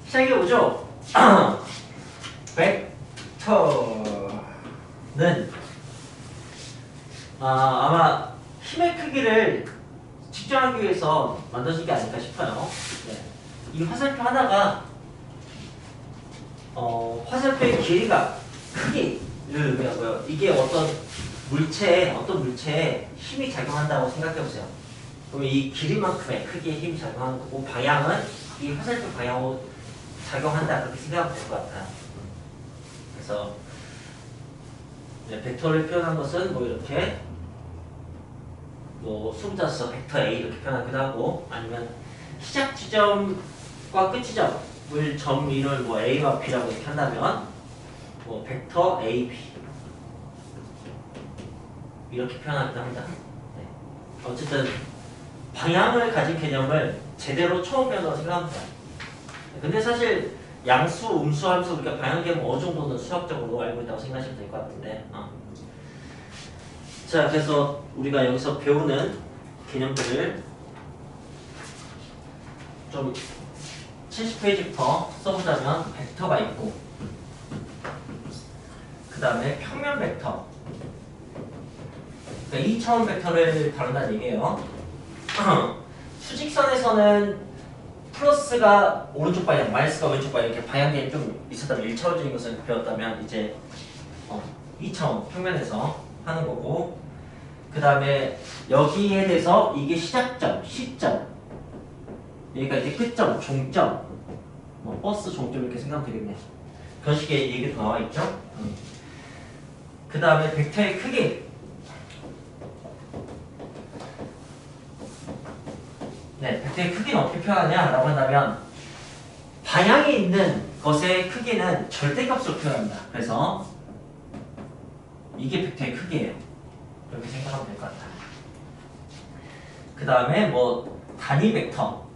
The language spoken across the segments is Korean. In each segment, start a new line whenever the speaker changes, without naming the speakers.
시작해보죠. 벡터는 아마 힘의 크기를 측정하기 위해서 만들어진 게 아닐까 싶어요. 네. 이 화살표 하나가 화살표의 길이가 크기를 의미하고요. 이게 어떤 물체에 힘이 작용한다고 생각해보세요. 그럼 이 길이만큼의 크기에 힘이 작용하는 거고, 방향은 이 화살표 방향으로 작용한다, 그렇게 생각하면 될 것 같아요. 그래서 네, 벡터를 표현한 것은 뭐 이렇게 뭐 수분자서 벡터 A 이렇게 표현하기도 하고, 아니면 시작 지점과 끝 지점을 점 이름을 뭐 A와 B라고 이렇게 한다면 뭐 벡터 A, B 이렇게 표현하기도 합니다. 네. 어쨌든 방향을 가진 개념을 제대로 처음 배운다고 생각합니다. 근데 사실 양수, 음수 하면서 우리가 방향 개념 어느 정도는 수학적으로 알고 있다고 생각하시면 될 것 같은데, 자, 그래서 우리가 여기서 배우는 개념들을 좀 70페이지부터 써보자면, 벡터가 있고, 그 다음에 평면 벡터, 그러니까 2차원 벡터를 다룬다는 얘기예요. 수직선에서는 플러스가 오른쪽 방향, 마이너스가 왼쪽 방향, 이렇게 방향이 좀 있었다면, 1차원적인 것을 배웠다면, 이제 2차원 평면에서 하는 거고, 그 다음에 여기에 대해서 이게 시작점, 시점, 여기가 이제 끝점, 종점, 뭐 버스 종점 이렇게 생각하면 되겠네요. 그런 식의 얘기도 나와 있죠. 그 다음에 벡터의 크기. 네, 벡터의 크기는 어떻게 표현하냐라고 한다면, 방향이 있는 것의 크기는 절대값으로 표현합니다. 그래서 이게 벡터의 크기예요. 이렇게 생각하면 될 것 같아요. 그 다음에 뭐 단위 벡터.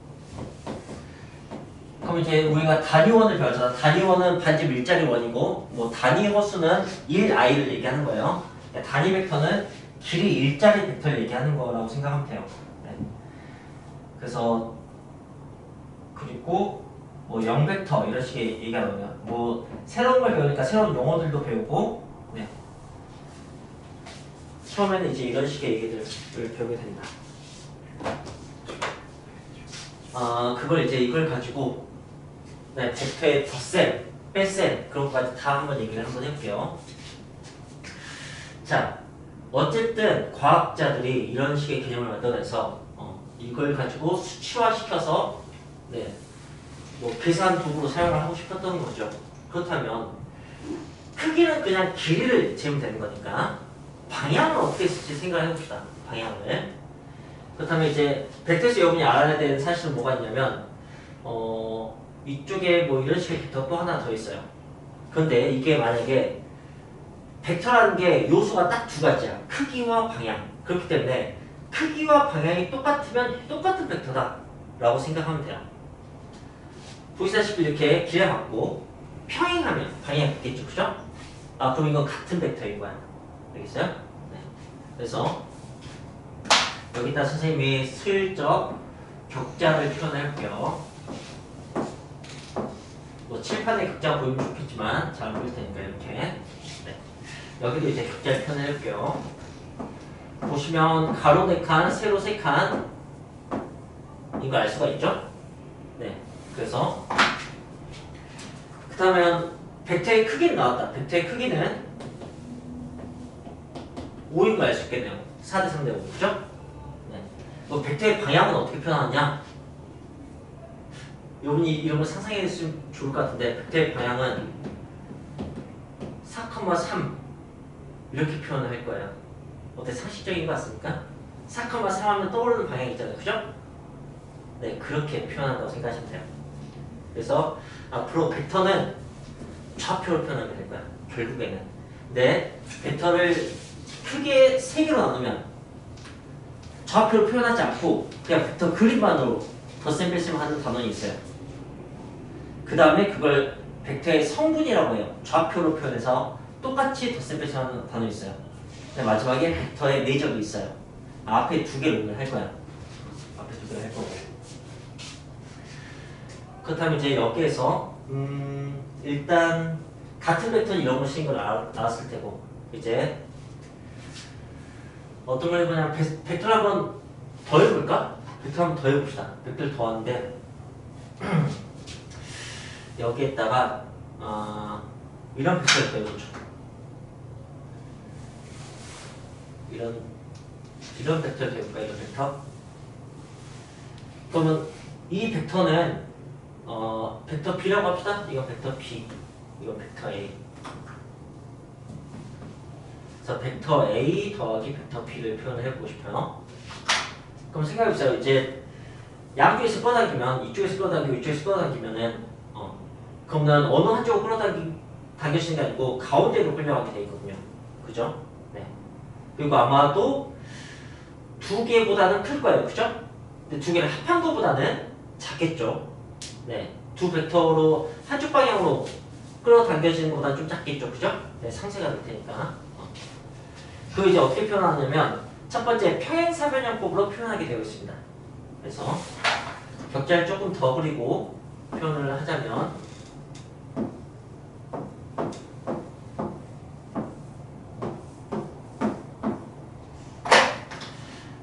그럼 이제 우리가 단위원을 배웠잖아. 단위원은 반집 일자리 원이고, 뭐 단위 호수는 1i를 얘기하는 거예요. 단위 벡터는 길이 일자리 벡터를 얘기하는 거라고 생각하면 돼요. 네. 그래서 그리고 뭐 0벡터 이런 식의 얘기하는 거예요. 뭐 새로운 걸 배우니까 새로운 용어들도 배우고, 네. 처음에는 이제 이런 식의 얘기들을 배우게 된다. 그걸 이제 이걸 가지고, 네, 벡터의 덧셈, 뺄셈 그런 것까지 다 한번 얘기를 한번 해볼게요. 자, 어쨌든 과학자들이 이런 식의 개념을 만들어내서 이걸 가지고 수치화시켜서, 네, 뭐 계산 도구로 사용을 하고 싶었던 거죠. 그렇다면 크기는 그냥 길이를 재면 되는 거니까 방향을 어떻게 쓸지 생각을 해봅시다. 방향을. 그렇다면 이제 벡터에서 여러분이 알아야 되는 사실은 뭐가 있냐면, 이쪽에 뭐 이런 식의 벡터 또 하나 더 있어요. 그런데 이게 만약에 벡터라는 게 요소가 딱 두 가지야. 크기와 방향. 그렇기 때문에 크기와 방향이 똑같으면 똑같은 벡터다 라고 생각하면 돼요. 보시다시피 이렇게 길에 갖고 평행하면 방향이 같겠죠, 그죠? 그럼 이건 같은 벡터인 거야. 알겠어요? 네. 그래서 여기다 선생님이 슬쩍 격자를 표현해 볼게요. 뭐 칠판에 격자 보이면 좋겠지만 잘 안 보일 테니까 이렇게. 네. 여기도 이제 격자를 표현해 볼게요. 보시면 가로 4칸, 세로 3칸, 이거 알 수가 있죠? 네. 그래서 그렇다면 벡터의 크기는 나왔다. 벡터의 크기는 5인 거 알 수 있겠네요. 4대 3대 5, 그죠? 네. 뭐 벡터의 방향은 어떻게 표현하냐? 여러분이 이런 거 상상해 주시면 좋을 것 같은데, 벡터의 방향은 4,3 이렇게 표현을 할 거예요. 어때? 상식적인 것 같습니까? 4,3 하면 떠오르는 방향이 있잖아요, 그죠? 네, 그렇게 표현한다고 생각하시면 돼요. 그래서 앞으로 벡터는 좌표로 표현하게 될 거야, 결국에는. 근데 벡터를 크게 3개로 나누면 좌표로 표현하지 않고 그냥 벡터 그림만으로 덧셈 뺄셈 하는 단원이 있어요. 그 다음에 그걸 벡터의 성분이라고 해요. 좌표로 표현해서 똑같이 덧셈 뺄셈 하는 단원이 있어요. 근데 마지막에 벡터의 내적이 있어요. 앞에 2개를 할 거야. 앞에 2개를 할 거고. 그렇다면 이제 여기에서 일단 같은 벡터 이런 거 쓰는 걸 알았을 테고 이제 어떤 걸 해보냐면 벡터를 한번 더 해볼까? 벡터 한번 더 해봅시다. 벡터를 더 하는데 여기에다가 이런 벡터를 더 해보죠. 이런 벡터를 해볼까? 이런 벡터. 그러면 이 벡터는 벡터 B라고 합시다. 이건 벡터 B, 이건 벡터 A. 그래서 벡터 A 더하기 벡터 B를 표현을 해보고 싶어요. 그럼 생각해보세요. 이제 양쪽에서 끌어당기면 이쪽에서 끌어당기고 이쪽에서 끌어당기면은 그러면 어느 한쪽으로 끌어당겨지는 게 아니고 가운데로 끌려가게 돼 있거든요. 그죠? 네. 그리고 아마도 두 개보다는 클 거예요. 그죠? 근데 두 개를 합한 거보다는 작겠죠. 네. 두 벡터로 한쪽 방향으로 끌어당겨지는 것보다는 좀 작겠죠. 그죠? 네. 상쇄가 될 테니까. 그걸 이제 어떻게 표현하냐면 첫 번째 평행사변형법으로 표현하게 되어 있습니다. 그래서 격자를 조금 더 그리고 표현을 하자면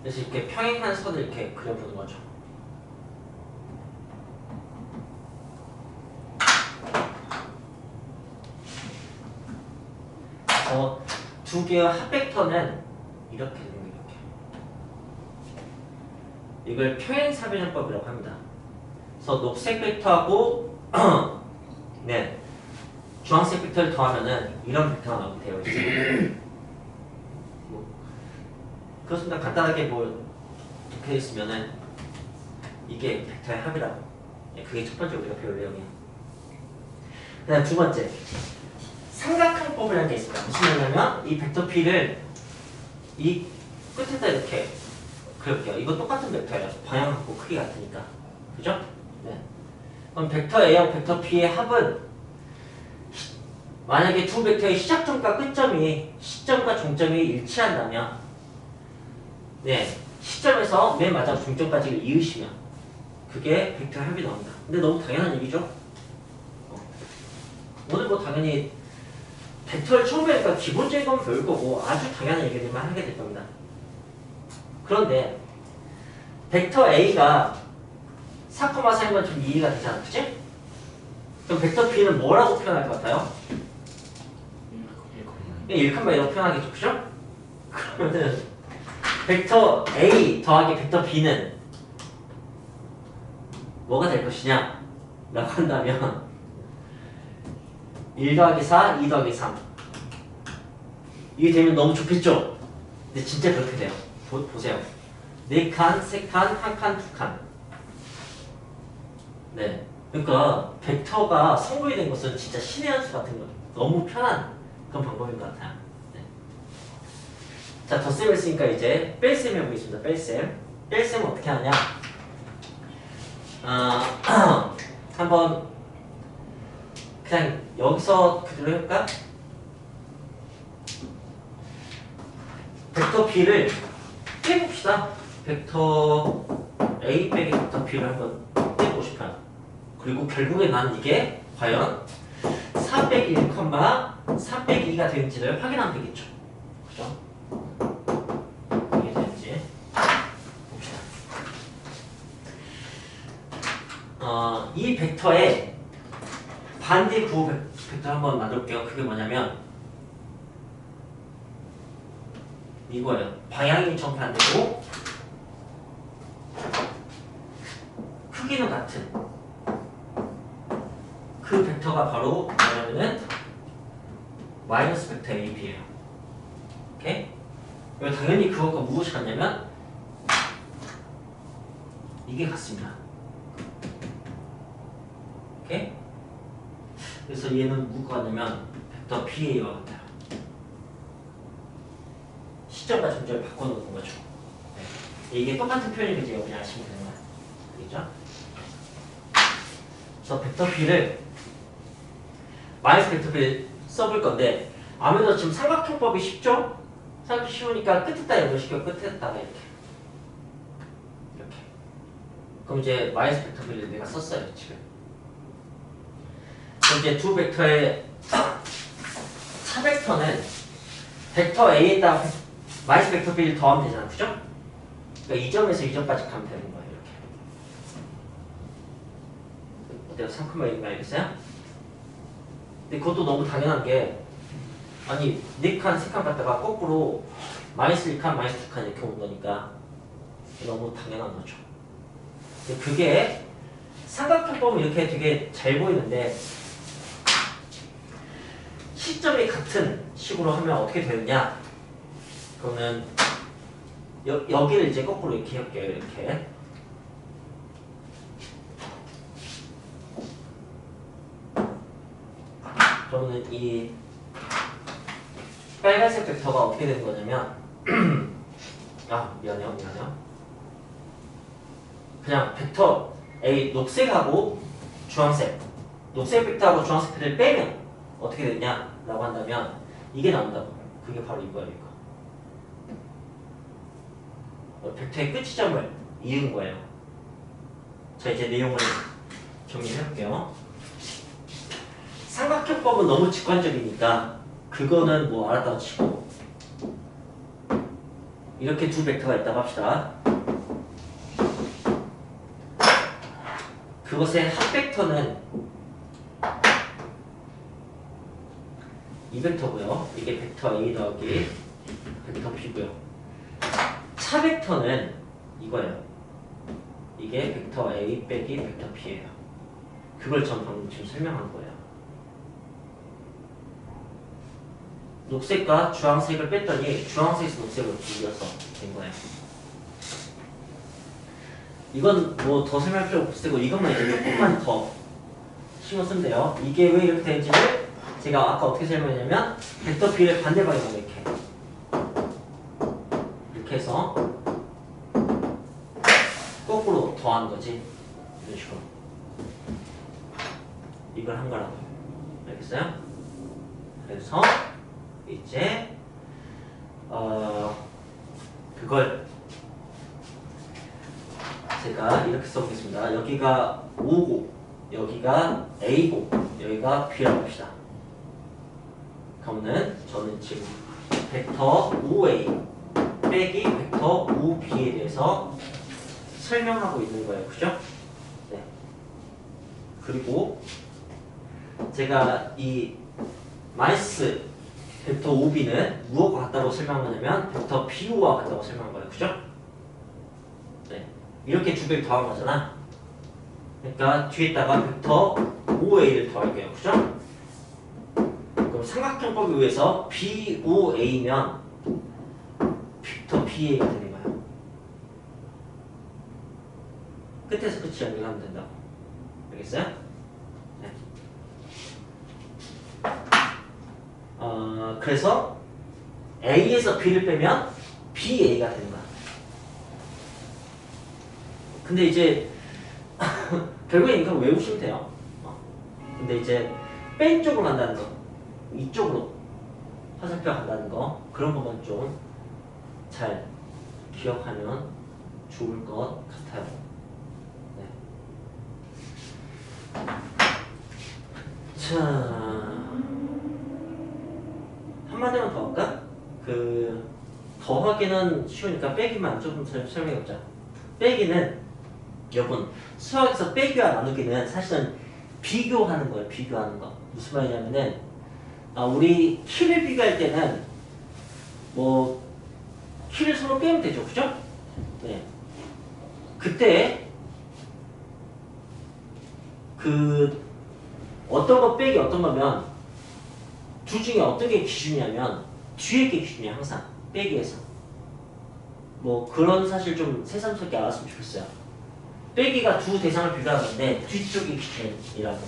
그래서 이렇게 평행한 선을 이렇게 그려보는 거죠. 그래서 두 개의 합벡터는 이렇게 되는 거예요. 이렇게. 이걸 평행사변형법이라고 합니다. 그래서 녹색 벡터하고 네 주황색 벡터를 더하면은 이런 벡터가 나오게 되어 있어요. 그렇습니다. 간단하게 뭐 이렇게 있으면은 이게 벡터의 합이라고. 네, 그게 첫 번째 우리가 배울 내용이에요. 그다음 두 번째 삼각형법이라는 게 있습니다. 무슨 말이냐면 이 벡터 P를 이 끝에다 이렇게 그려볼게요. 이거 똑같은 벡터예요. 방향하고 크기 같으니까. 그죠? 네. 그럼 벡터 A하고 벡터 P의 합은 만약에 두 벡터의 시작점과 끝점이 시점과 종점이 일치한다면 네. 시점에서 맨 마지막 종점까지를 이으시면 그게 벡터의 합이 나옵니다. 근데 너무 당연한 얘기죠? 오늘 뭐 당연히 벡터를 처음 배우니까 기본적인 건 배울 거고 아주 당연한 얘기들만 하게 될 겁니다. 그런데 벡터 A가 4,4인 건 좀 이해가 되잖아. 그치? 그럼 벡터 B는 뭐라고 표현할 것 같아요? 1,1로 표현하겠죠. 그죠? 그러면은 벡터 A 더하기 벡터 B는 뭐가 될 것이냐? 라고 한다면 1 더하기 4, 2 더하기 3 이게 되면 너무 좋겠죠? 근데 진짜 그렇게 돼요. 보세요. 4칸, 3칸, 1칸, 2칸. 네. 그러니까 벡터가 성분이 된 것은 진짜 신의 한 수 같은 거. 너무 편한 그런 방법인 것 같아요. 네. 자, 덧셈을 했으니까 이제 뺄셈 해보겠습니다. 뺄셈은 어떻게 하냐? 한번 그냥 여기서 그대로 해볼까? 벡터 B를 빼봅시다. 벡터 A 빼기 벡터 B를 한번 빼보고 싶어요. 그리고 결국에 나는 이게 과연 4 빼기 1, 3 빼기 2가 되는지를 확인하면 되겠죠. 그죠? 이게 되는지 봅시다. 이 벡터의 반대 구호 벡터 한번 만들어볼게요. 그게 뭐냐면 이거예요. 방향이 정반대고 크기는 같은 그 벡터가 바로 뭐냐면은 마이너스 벡터 AB예요. 오케이? 그리고 당연히 그것과 무엇이 같냐면 이게 같습니다. 오케이? 그래서 얘는 누구가 같냐면 벡터 BA와 같아요. 시점과 점점을 바꿔놓는 거죠. 네. 이게 똑같은 표현이겠지. 그냥 아시면 되는 거야. 알겠죠? 그래서 벡터 B를 마이너스 벡터 B를 써볼 건데 아무래도 지금 삼각형법이 쉽죠? 삼각형이 쉬우니까 끝에다 연결시켜 끝에다가 이렇게 그럼 이제 마이너스 벡터 B를 내가 썼어요. 지금 이제 두 벡터의 차 벡터는 벡터 A에다가 마이너스 벡터 B를 더하면 되잖아. 그죠? 그러니까 이 점에서 이 점까지 가면 되는 거예요. 이렇게. 어때요? 3,1인 거 알겠어요? 근데 그것도 너무 당연한 게 아니 4칸, 3칸 갖다가 거꾸로 마이너스 1칸, 마이너스 2칸 이렇게 온 거니까 너무 당연한 거죠. 근데 그게 삼각형 보면 이렇게 되게 잘 보이는데 시점이 같은 식으로 하면 어떻게 되느냐? 그러면 여기를 이제 거꾸로 이렇게 할게요. 이렇게. 그러면 이 빨간색 벡터가 어떻게 되는 거냐면 아 미안해요. 그냥 벡터 A 녹색하고 주황색 녹색 벡터하고 주황색 벡터를 빼면 어떻게 되냐라고 한다면 이게 나온다고. 그게 바로 이거예요. 이거. 벡터의 끝 지점을 이은 거예요. 자 이제 내용을 정리해볼게요. 삼각형법은 너무 직관적이니까 그거는 뭐 알았다고 치고 이렇게 두 벡터가 있다고 합시다. 그것의 합 벡터는 이 벡터고요. 이게 벡터 A 더하기 벡터 B고요. 차 벡터는 이거예요. 이게 벡터 A 빼기 벡터 B예요. 그걸 전 방금 지금 설명한 거예요. 녹색과 주황색을 뺐더니 주황색에서 녹색으로 바뀌어서 된 거예요. 이건 뭐 더 설명할 필요 없을 테고 이것만 이제 조금만 더 신경 쓰면 돼요. 이게 왜 이렇게 되는지를 제가 아까 어떻게 설명했냐면 벡터 B를 반대 방향으로 이렇게 해서 거꾸로 더하는 거지. 이런 식으로 이걸 한 거라고. 알겠어요? 그래서 이제 그걸 제가 이렇게 써보겠습니다. 여기가 O고 여기가 A고 여기가 B라고 합시다. 그러면 저는 지금 벡터 OA 빼기 벡터 OB에 대해서 설명하고 있는 거예요. 그죠? 네. 그리고 제가 이 마이너스 벡터 OB는 무엇과 같다고 설명한 거냐면 벡터 BO와 같다고 설명한 거예요. 그죠? 네. 이렇게 두 개를 더한 거잖아. 그러니까 뒤에다가 벡터 OA를 더할게요. 그죠? 그럼 삼각형법에 의해서 BOA면 벡터 BA가 되는 거예요. 끝에서 끝이 연결하면 된다고. 알겠어요? 네. 그래서 A에서 B를 빼면 BA가 되는 거야. 근데 이제 결국엔 이거 외우시면 돼요. 근데 이제 뺀 쪽으로 간다는 거, 이쪽으로 화살표가 간다는 거, 그런 것만 좀 잘 기억하면 좋을 것 같아요. 네. 자, 한마디만 더 할까? 더하기는 쉬우니까 빼기만 조금 설명해보자. 빼기는 여러분 수학에서 빼기와 나누기는 사실은 비교하는 거예요. 비교하는 거. 무슨 말이냐면은 우리 키를 비교할 때는 뭐 키를 서로 빼면 되죠. 그죠? 네. 그때 어떤 거 빼기 어떤 거면 둘 중에 어떤 게 기준이냐면 뒤에 게 기준이야. 항상 빼기에서. 뭐 그런 사실 좀 새삼스럽게 알았으면 좋겠어요. 빼기가 두 대상을 비교하는데 뒤쪽이 기준이라고.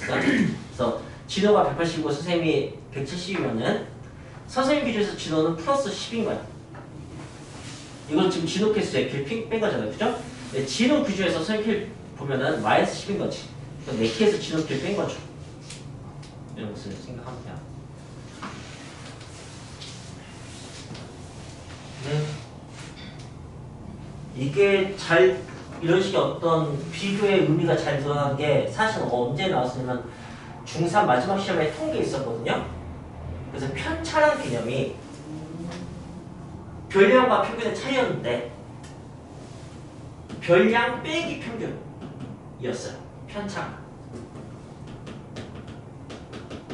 그래서 진호가 180이고 선생님이 170이면은 선생님 기준에서 진호는 플러스 10인 거야. 이건 지금 진호 개수에 길 뺀 거잖아요. 그죠? 네, 진호 기준에서 선생님 길 보면은 마이너스 10인 거지. 그럼 4개에서 진호 길 뺀 거죠. 이런 것을 생각하면 돼요. 네. 이게 이런 식의 어떤 비교의 의미가 잘 드러난 게 사실 언제 나왔냐면 중3 마지막 시험에 통계 있었거든요. 그래서 편차라는 개념이 별량과 평균의 차이였는데 별량 빼기 평균이었어요. 편차가.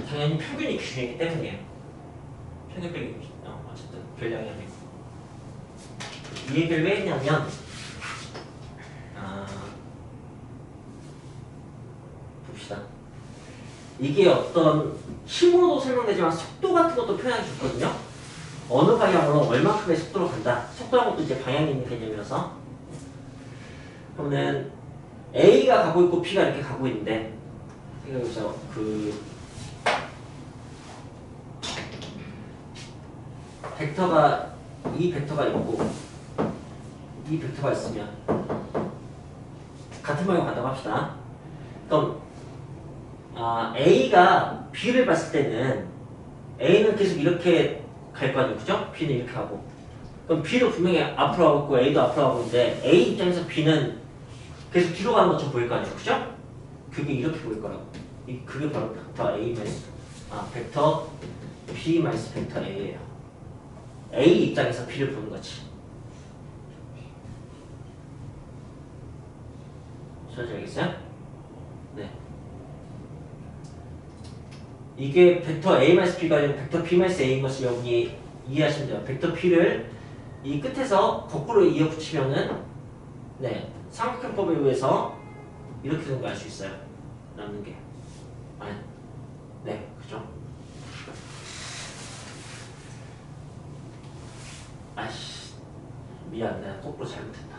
당연히 평균이 기준이기 때문이에요. 평균 빼기 어쨌든 별량이 아니고. 이 얘기를 왜 했냐면 봅시다. 이게 어떤 힘으로도 설명되지만 속도 같은 것도 표현하기 좋거든요. 어느 방향으로 얼마큼의 속도로 간다. 속도란 것도 이제 방향이 있는 개념이어서. 그러면 A가 가고 있고 B가 이렇게 가고 있는데 생각해보세요. 이 벡터가 있고 이 벡터가 있으면 같은 방향으로 간다고 합시다. 그럼 A가 B를 봤을 때는 A는 계속 이렇게 갈 거 아니에요, 그죠? B는 이렇게 가고. 그럼 B도 분명히 앞으로 가고 있고 A도 앞으로 가고 있는데 A 입장에서 B는 계속 뒤로 가는 것처럼 보일 거 아니에요, 그죠? 그게 이렇게 보일 거라고. 그게 바로 벡터 A 벡터 B 마이너스 벡터 A예요. A 입장에서 B를 보는 거지. 무슨 알겠어요? 네. 이게 벡터 A-B가 아니고 벡터 B-A인 것을 여러분이 이해하시면 돼요. 벡터 P를 이 끝에서 거꾸로 이어붙이면은 네, 삼각형법에 의해서 이렇게 되는 거 알 수 있어요. 남는 게. 네, 그죠? 미안, 내가 거꾸로 잘못했다.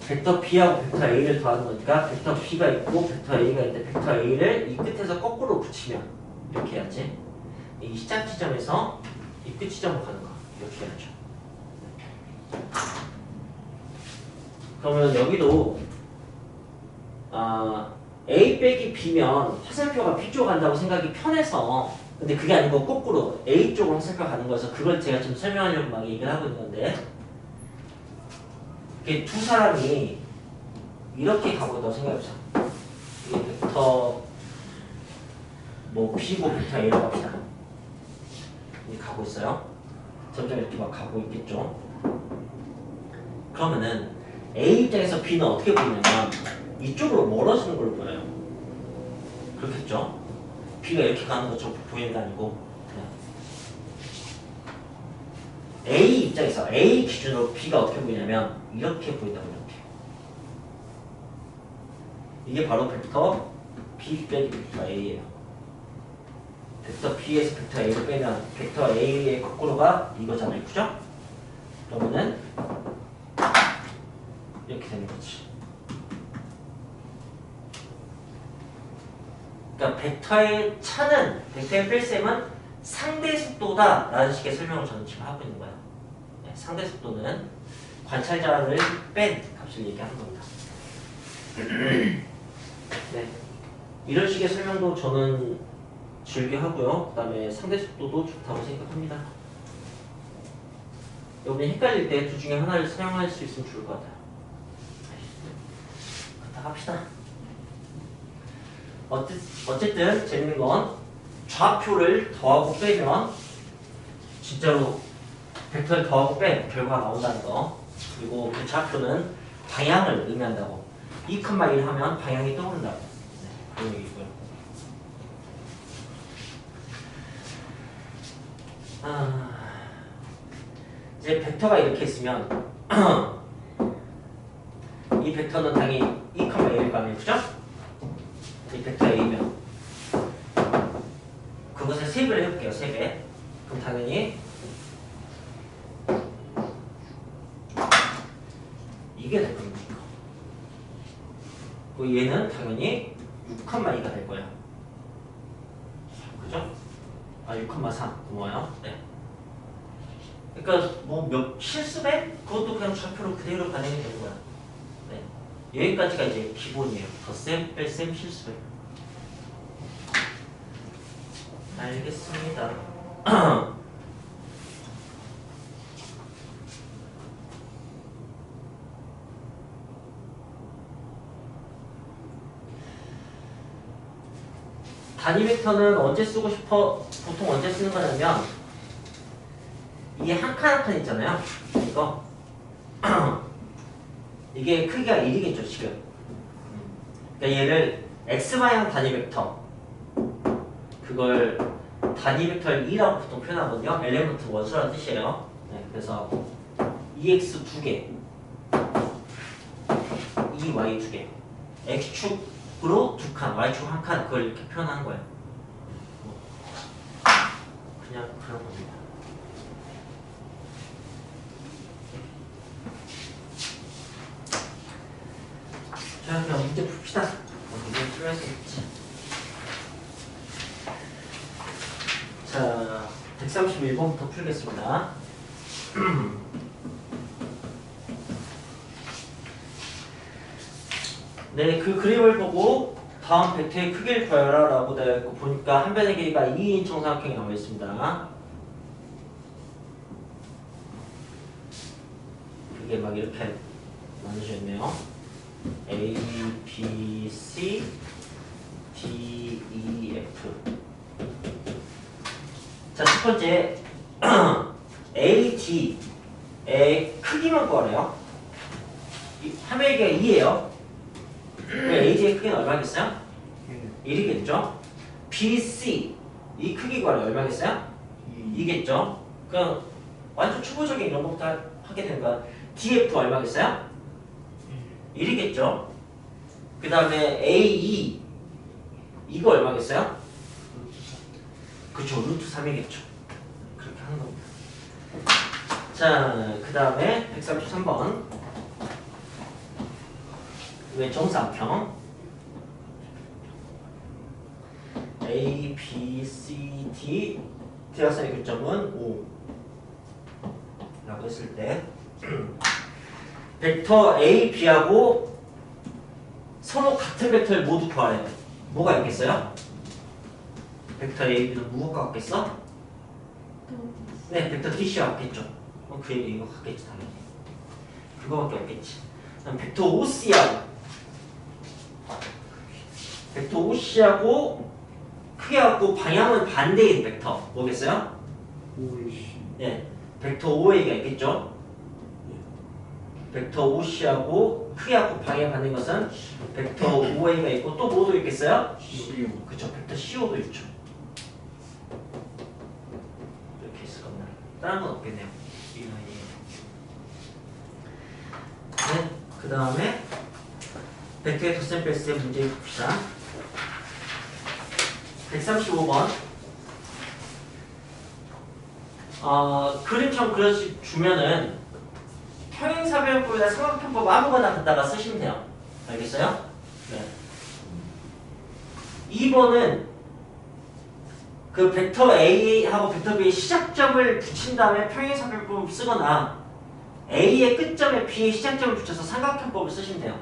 벡터 B하고 벡터 A를 더하는 거니까 벡터 B가 있고 벡터 A가 있는데 벡터 A를 이 끝에서 거꾸로 붙이면 이렇게 해야지. 이 시작 지점에서 이 끝 지점으로 가는 거 이렇게 해야죠. 그러면 여기도 A 빼기 B면 화살표가 B 쪽 간다고 생각이 편해서 근데 그게 아니고 거꾸로 A 쪽으로 화살표가 가는 거여서 그걸 제가 좀 설명하려고 막 얘기를 하고 있는 건데 이게 두 사람이 이렇게 가고 있다고 생각해보자. 이게 벡터 B고 벡터 A라고 합시다. 이렇게 가고 있어요. 점점 이렇게 막 가고 있겠죠. 그러면은 A 입장에서 B는 어떻게 보이냐면 이쪽으로 멀어지는 걸로 보여요. 그렇겠죠? B가 이렇게 가는 것처럼 보이는 게 아니고 A 입장에서 A 기준으로 B가 어떻게 보이냐면 이렇게 보인다고 이렇게. 이게 바로 벡터 B 빼기 벡터 A예요. 벡터 B에서 벡터 A를 빼면 벡터 A의 거꾸로가 이거잖아요. 그죠? 그러면은 이렇게 되는 거지. 그러니까 벡터의 차는 벡터의 뺄셈은 상대 속도다 라는 식의 설명을 저는 지금 하고 있는 거예요. 네, 상대 속도는 관찰자를 뺀 값을 얘기하는 겁니다. 네, 이런 식의 설명도 저는 즐겨 하고요. 그 다음에 상대 속도도 좋다고 생각합니다. 여러분이 헷갈릴 때 둘 중에 하나를 사용할 수 있으면 좋을 것 같아요. 그렇다 합시다. 어쨌든 재밌는 건 좌표를 더하고 빼면 진짜로 벡터를 더하고 빼 결과가 나온다는 거. 그리고 그 좌표는 방향을 의미한다고. 2,1 하면 방향이 떠오른다고. 네, 그런 얘기고요. 이제 벡터가 이렇게 있으면 이 벡터는 당연히 2,1일 거 아니에요, 그죠? 이 벡터 A면 그것을 3배를 해볼게요. 3배. 그럼 당연히 이게 될 겁니다. 그리고 얘는 당연히 6,2가 될 거예요. 그죠? 6,3 고마워요. 네. 그러니까 뭐 몇 실수배? 그것도 그냥 좌표로 그대로 반영이 되는 거야. 네. 여기까지가 이제 기본이에요. 덧셈, 뺄셈, 실수배. 알겠습니다. 단위 벡터는 언제 쓰고 싶어? 보통 언제 쓰는 거냐면 이게 한 칸 한 칸 있잖아요. 이거 이게 크기가 1이겠죠 지금. 그러니까 얘를 x방향 단위 벡터 그걸 단위 벡터를 2라고 보통 표현하거든요. 엘리먼트 원수라는 뜻이에요. 네, 그래서 EX 2개, EY 2개, X축으로 2칸, Y축 1칸 그걸 이렇게 표현하는 거예요. 그냥 그런 겁니다. 자, 그냥 문제 풉시다. 문제 풀할 수 있지. 자, 131번부터 풀겠습니다. 네, 그 그림을 보고 다음 벡터의 크기를 구하라 라고 되어 있고 보니까 한 변의 길이가 2인 정사각형이 나와 있습니다. 그게 막 이렇게 나눠져 있네요. A, B, C, D, E, F. 자, 첫 번째 A, D의 크기만 구하래요. 함의 길이가 2예요. AG의 크기는 얼마겠어요? 1이겠죠? BC 이 크기 구하래 얼마겠어요? 2겠죠? 그럼 완전 초보적인 이런 것부터 하게 되는 거야. DF 얼마겠어요? 1이겠죠? 그 다음에 AE 이거 얼마겠어요? 그쵸, 루트 3이겠죠. 그렇게 하는 겁니다. 자, 그 다음에 133번 왜 정사각형 A, B, C, D 대각선의 교점은 5 라고 했을 때 벡터 A, B하고 서로 같은 벡터를 모두 구하래요. 뭐가 있겠어요? 벡터 A, B는 무엇과 같겠어? 네, 벡터 DC와 같겠죠. 그 얘기 이거 같겠지 당연히. 그거밖에 없겠지. 그럼 벡터 OC하고 벡터 OC하고 크게 갖고 방향은 반대인 벡터 뭐겠어요? 네, 벡터 OA가 있겠죠. 벡터 OC하고 크게 갖고 방향 반대인 것은 벡터 OA가 있고 또 뭐도 있겠어요?
CO.
그쵸, 벡터 CO도 있죠. 이렇게 있을 겁니다. 다른 건 없겠네요. 이 라인이. 네, 그 다음에 벡터의 덧셈뺄스의 문제를 봅시다. 135번 그림처럼 그려주면은 평행사변법이나 삼각형법 아무거나 갖다가 쓰시면 돼요. 알겠어요? 네. 2번은 그 벡터 A하고 벡터 B의 시작점을 붙인 다음에 평행사변법을 쓰거나 A의 끝점에 B의 시작점을 붙여서 삼각형법을 쓰시면 돼요.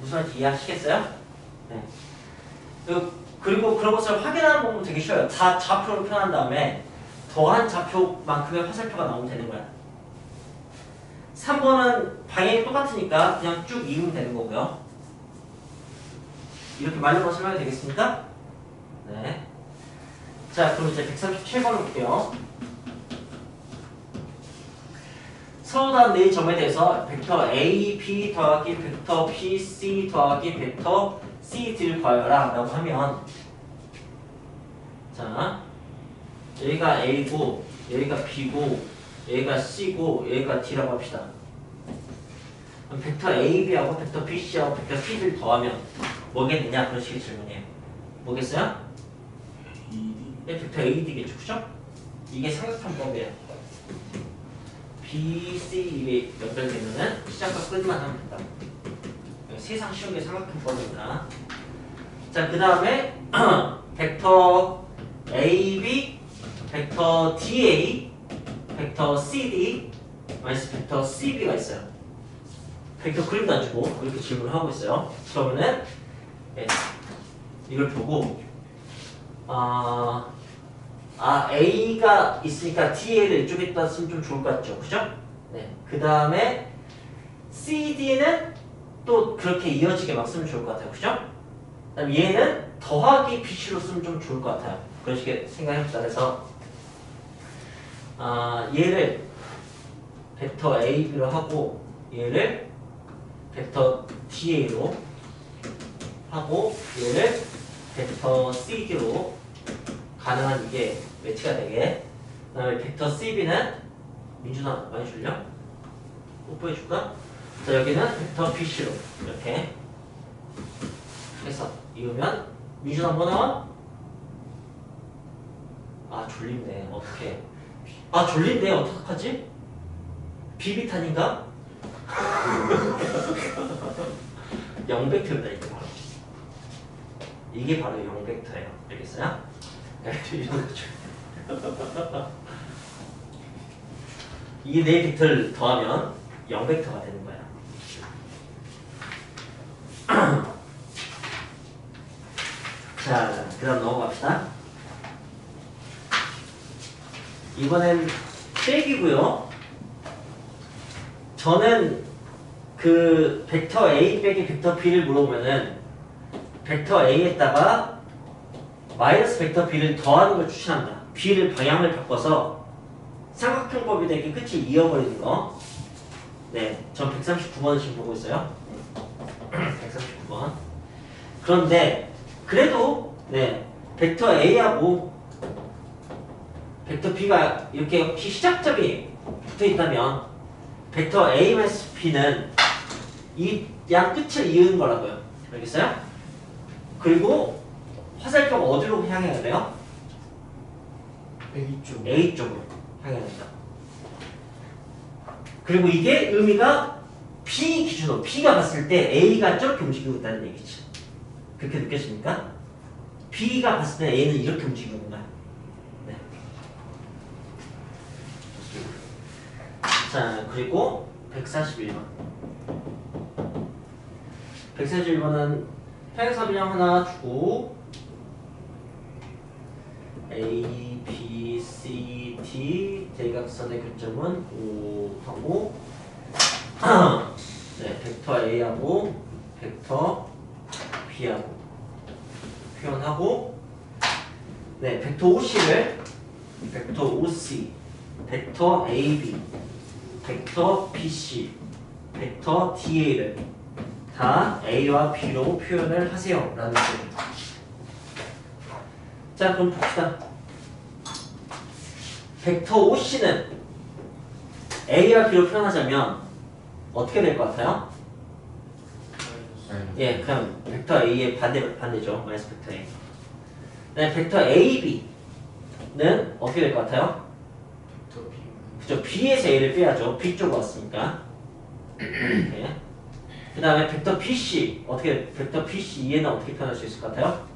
무슨 말인지 이해하시겠어요? 네. 그리고 그런 것을 확인하는 방법은 되게 쉬워요. 다 좌표로 표현한 다음에 더한 좌표만큼의 화살표가 나오면 되는 거야. 3번은 방향이 똑같으니까 그냥 쭉 이으면 되는 거고요. 이렇게 말린 거 설명이 되겠습니까? 네. 자, 그럼 이제 137번 볼게요. 서로 다른 네 점에 대해서 벡터 A, B 더하기 벡터 P, C 더하기 벡터 C, D를 구하여라 라고 하면 자, 여기가 A고 여기가 B고 여기가 C고 여기가 D라고 합시다. 그럼 벡터 A, B하고 벡터 B, C하고 벡터 C, D를 더하면 뭐겠느냐? 그런 식의 질문이에요. 뭐겠어요? 네, 벡터 AD겠죠, 그죠? 이게 삼각형법이에요. B, C 이게 연결되면은 시작과 끝만 하면 된다. 세상 쉬운 게 삼각형법입니다. 자, 그 다음에 벡터 AB, 벡터 DA, 벡터 CD, 마이너스 벡터 CB가 있어요. 벡터 그림도 안 주고 이렇게 질문을 하고 있어요. 그러면은 네, 이걸 보고 A가 있으니까 DA를 이쪽에다 쓰면 좀 좋을 것 같죠, 그죠? 네. 그 다음에 CD는 또 그렇게 이어지게 막 쓰면 좋을 것 같아요, 그죠? 그다음 얘는 더하기 BC로 쓰면 좀 좋을 것 같아요. 그런 식의 생각해봅시다. 그래서 얘를 벡터 AB로 하고 얘를 벡터 DA로 하고 얘를 벡터 CD로 가능한 이게 매치가 되게. 그 다음에 벡터 CB는 민준아 많이 줄려? 뽀뽀해줄까? 자 여기는 벡터 BC로 이렇게 해서 이으면 민준아 뭐 나와? 아 졸린데 어떡해. 아 졸린데 어떡하지? 비비탄인가? 0벡터입니다 이게 바로. 이게 바로 0벡터예요. 알겠어요? 이런 거죠. 이 네 벡터를 더하면 0벡터가 되는 거야. 자, 그 다음 넘어갑시다. 이번엔 빼기고요. 저는 그 벡터 A 빼기 벡터 B를 물어보면은 벡터 A에다가 마이너스 벡터 B를 더하는 걸 추천합니다. B를 방향을 바꿔서 삼각형법이 되게 끝이 이어버리는 거. 네, 전 139번을 지금 보고 있어요. 139번. 그런데 그래도 네, 벡터 A하고 벡터 B가 이렇게 혹시 시작점이 붙어 있다면 벡터 A-B는 이 양 끝을 이은 거라고요. 알겠어요? 그리고 화살표가 어디로 향해야 돼요? A 쪽으로 향해야 된다. 그리고 이게 의미가 P 기준으로 P가 봤을 때 A가 저렇게 움직이고 있다는 얘기지. 그렇게 느껴집니까? B가 봤을 때 A는 이렇게 움직이는 거야. 네. 자, 그리고 141번. 141번은 평행사변형 하나 주고 A, B, C, D 대각선의 교점은 5하고 네, 벡터 A하고 벡터 B하고 표현하고 네, 벡터 OC를 벡터 OC, 벡터 AB, 벡터 BC, 벡터 DA를 다 A와 B로 표현을 하세요 라는 뜻입니다. 자 그럼 봅시다. 벡터 OC는 A와 B로 표현하자면 어떻게 될 것 같아요? 예, 그냥 벡터 A의 반대죠. 마이너스 벡터 A. 네, 벡터 AB는 어떻게 될 것 같아요? 그죠? B에서 A를 빼야죠. B 쪽으로 왔으니까. 이렇게. 그 다음에 벡터 BC 벡터 BC 얘는 어떻게 표현할 수 있을 것 같아요?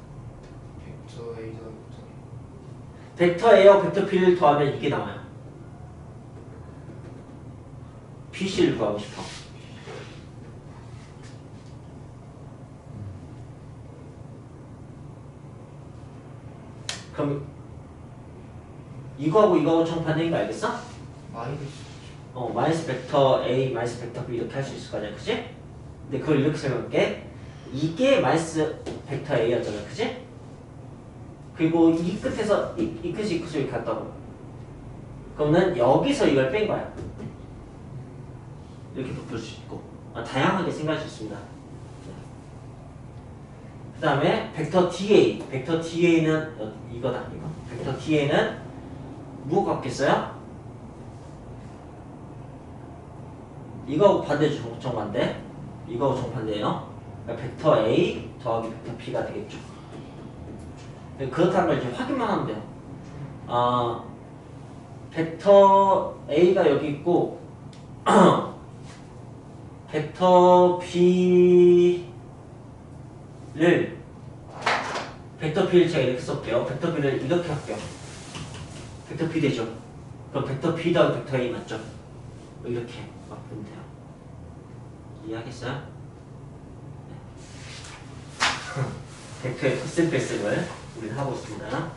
벡터 A와 벡터 B를 더하면 이게 나와요. BC를 구하고 싶어. 그럼 이거하고 이거하고 정반대인 거 알겠어? 마이너스 벡터 A, 마이너스 벡터 B 이렇게 할 수 있을 거 아니야, 그치? 근데 그걸 이렇게 설명할게. 이게 마이너스 벡터 A였잖아, 그치? 그리고 이 끝에서 이 끝이 이 끝으로 이렇게 갔다고. 그러면 여기서 이걸 뺀 거야. 이렇게 볼 수 있고 다양하게 생각할 수 있습니다. 그 다음에 벡터 DA, 벡터 DA는 이거다, 이거. 벡터 DA는 뭐가 같겠어요? 이거하고 반대죠, 정반대. 이거하고 정반대예요. 그러니까 벡터 A 더하기 벡터 B가 되겠죠. 그렇다는 걸 이제 확인만 하면 돼요. 벡터 A가 여기 있고 벡터 B를 제가 이렇게 써볼게요. 벡터 B를 이렇게 할게요. 벡터 B 되죠. 그럼 벡터 B 더하기 벡터 A 맞죠? 이렇게 막 보면 돼요. 이해하겠어요? 네. 벡터의 코센 패스를 우리는 하고 있습니다.